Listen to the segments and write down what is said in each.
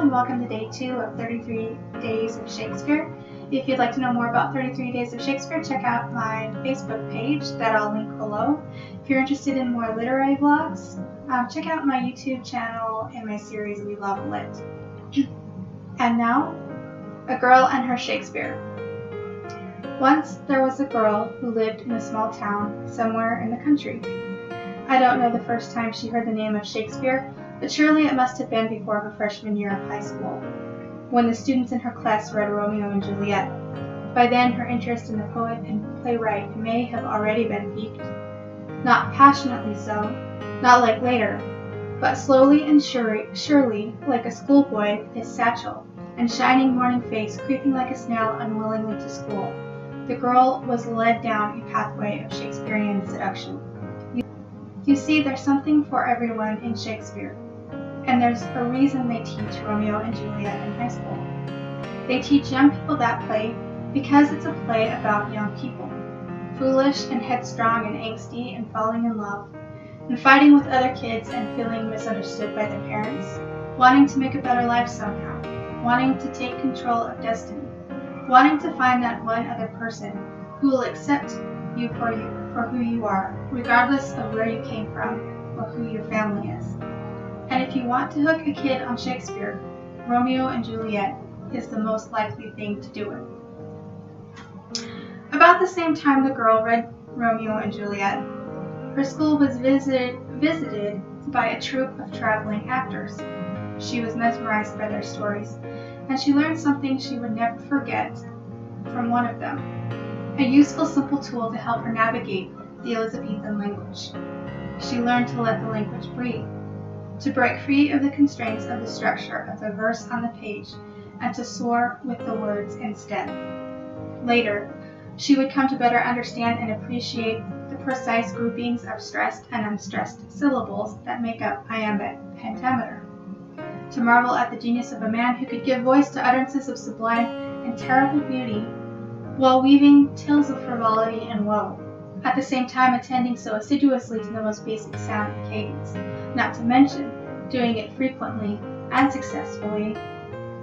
and welcome to day 2 of 33 Days of Shakespeare. If you'd like to know more about 33 Days of Shakespeare, check out my Facebook page that I'll link below. If you're interested in more literary vlogs, check out my YouTube channel and my series We Love Lit. And now, A Girl and Her Shakespeare. Once there was a girl who lived in a small town somewhere in the country. I don't know the first time she heard the name of Shakespeare, but surely it must have been before her freshman year of high school, when the students in her class read Romeo and Juliet. By then, her interest in the poet and playwright may have already been piqued. Not passionately so, not like later, but slowly and surely, like a schoolboy with his satchel and shining morning face creeping like a snail unwillingly to school, the girl was led down a pathway of Shakespearean seduction. You see, there's something for everyone in Shakespeare, and there's a reason they teach Romeo and Juliet in high school. They teach young people that play because it's a play about young people, foolish and headstrong and angsty and falling in love, and fighting with other kids and feeling misunderstood by their parents, wanting to make a better life somehow, wanting to take control of destiny, wanting to find that one other person who will accept you for who you are, regardless of where you came from or who your family is. And if you want to hook a kid on Shakespeare, Romeo and Juliet is the most likely thing to do it. About the same time the girl read Romeo and Juliet, her school was visited by a troupe of traveling actors. She was mesmerized by their stories, and she learned something she would never forget from one of them, a useful, simple tool to help her navigate the Elizabethan language. She learned to let the language breathe, to break free of the constraints of the structure of the verse on the page, and to soar with the words instead. Later, she would come to better understand and appreciate the precise groupings of stressed and unstressed syllables that make up iambic pentameter, to marvel at the genius of a man who could give voice to utterances of sublime and terrible beauty while weaving tales of frivolity and woe, at the same time attending so assiduously to the most basic sound and cadence, not to mention doing it frequently and successfully,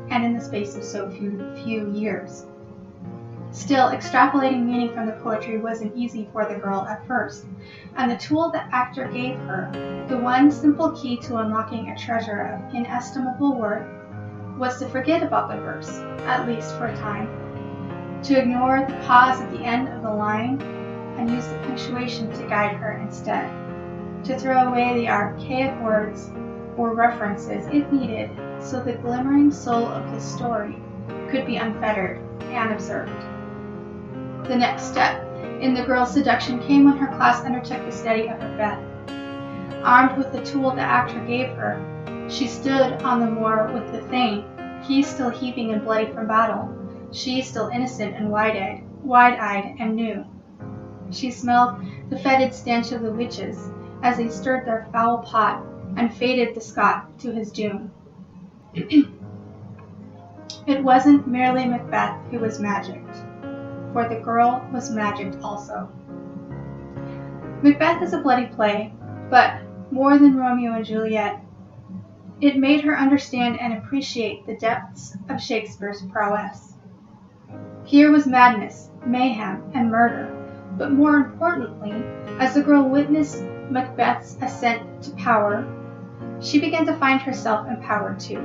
and in the space of so few years. Still, extrapolating meaning from the poetry wasn't easy for the girl at first, and the tool the actor gave her, the one simple key to unlocking a treasure of inestimable worth, was to forget about the verse, at least for a time, to ignore the pause at the end of the line and use the punctuation to guide her instead, to throw away the archaic words or references if needed so the glimmering soul of the story could be unfettered and observed. The next step in the girl's seduction came when her class undertook the study of Macbeth. Armed with the tool the actor gave her, she stood on the moor with the Thane, he still heaving and bloody from battle, she still innocent and wide-eyed and new. She smelled the fetid stench of the witches as they stirred their foul pot and fated the Scot to his doom. It wasn't merely Macbeth who was magicked, for the girl was magicked also. Macbeth is a bloody play, but more than Romeo and Juliet, it made her understand and appreciate the depths of Shakespeare's prowess. Here was madness, mayhem, and murder, but more importantly, as the girl witnessed Macbeth's ascent to power, she began to find herself empowered too.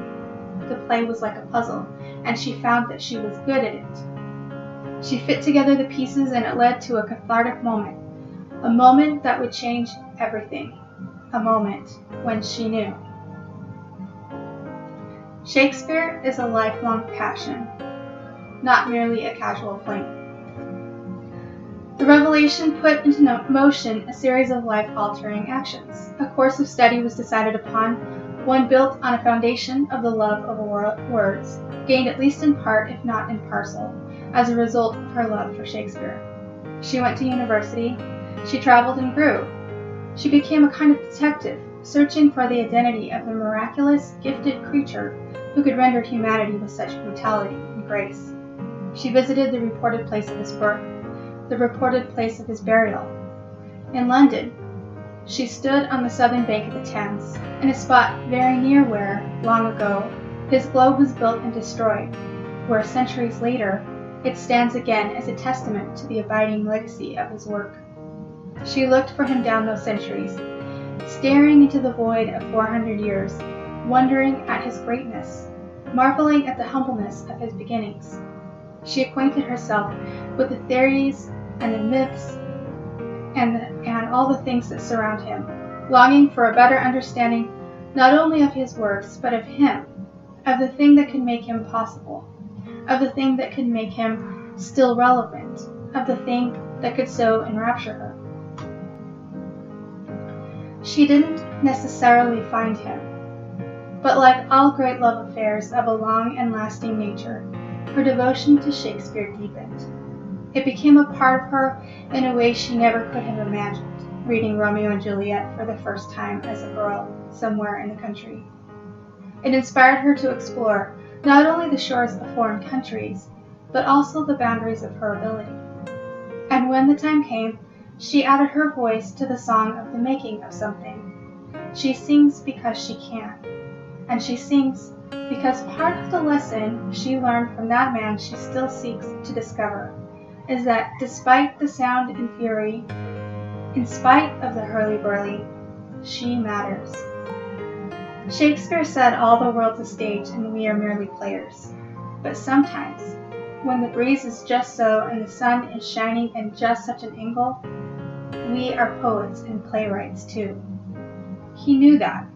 The play was like a puzzle, and she found that she was good at it. She fit together the pieces, and it led to a cathartic moment, a moment that would change everything, a moment when she knew. Shakespeare is a lifelong passion, not merely a casual fling. The revelation put into motion a series of life-altering actions. A course of study was decided upon, one built on a foundation of the love of words, gained at least in part, if not in parcel, as a result of her love for Shakespeare. She went to university, she traveled and grew. She became a kind of detective, searching for the identity of the miraculous, gifted creature who could render humanity with such brutality and grace. She visited the reported place of his birth, the reported place of his burial. In London, she stood on the southern bank of the Thames, in a spot very near where, long ago, His globe was built and destroyed, where centuries later, it stands again as a testament to the abiding legacy of his work. She looked for him down those centuries, staring into the void of 400 years, wondering at his greatness, marveling at the humbleness of his beginnings. She acquainted herself with the theories and the myths and all the things that surround him, longing for a better understanding not only of his works, but of him, of the thing that could make him possible, of the thing that could make him still relevant, of the thing that could so enrapture her. She didn't necessarily find him, but like all great love affairs of a long and lasting nature, her devotion to Shakespeare deepened. It became a part of her in a way she never could have imagined, reading Romeo and Juliet for the first time as a girl somewhere in the country. It inspired her to explore not only the shores of foreign countries, but also the boundaries of her ability. And when the time came, she added her voice to the song of the making of something. She sings because she can, and she sings because part of the lesson she learned from that man she still seeks to discover is that despite the sound and fury, in spite of the hurly-burly, she matters. Shakespeare said all the world's a stage and we are merely players. But sometimes, when the breeze is just so and the sun is shining in just such an angle, we are poets and playwrights too. He knew that.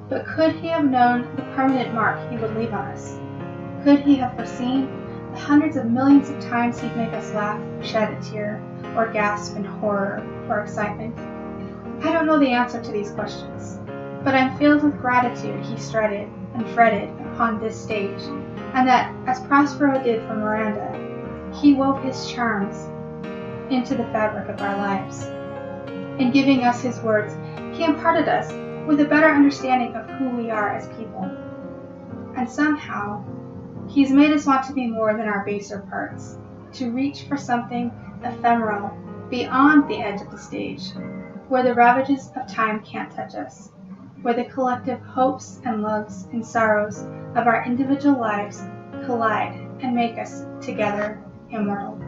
But could he have known the permanent mark he would leave on us? Could he have foreseen the hundreds of millions of times he'd make us laugh, shed a tear, or gasp in horror or excitement? I don't know the answer to these questions, but I'm filled with gratitude he strutted and fretted upon this stage, and that, as Prospero did for Miranda, he wove his charms into the fabric of our lives. In giving us his words, he imparted us with a better understanding of who we are as people. And somehow, he's made us want to be more than our baser parts, to reach for something ephemeral beyond the edge of the stage, where the ravages of time can't touch us, where the collective hopes and loves and sorrows of our individual lives collide and make us together immortal.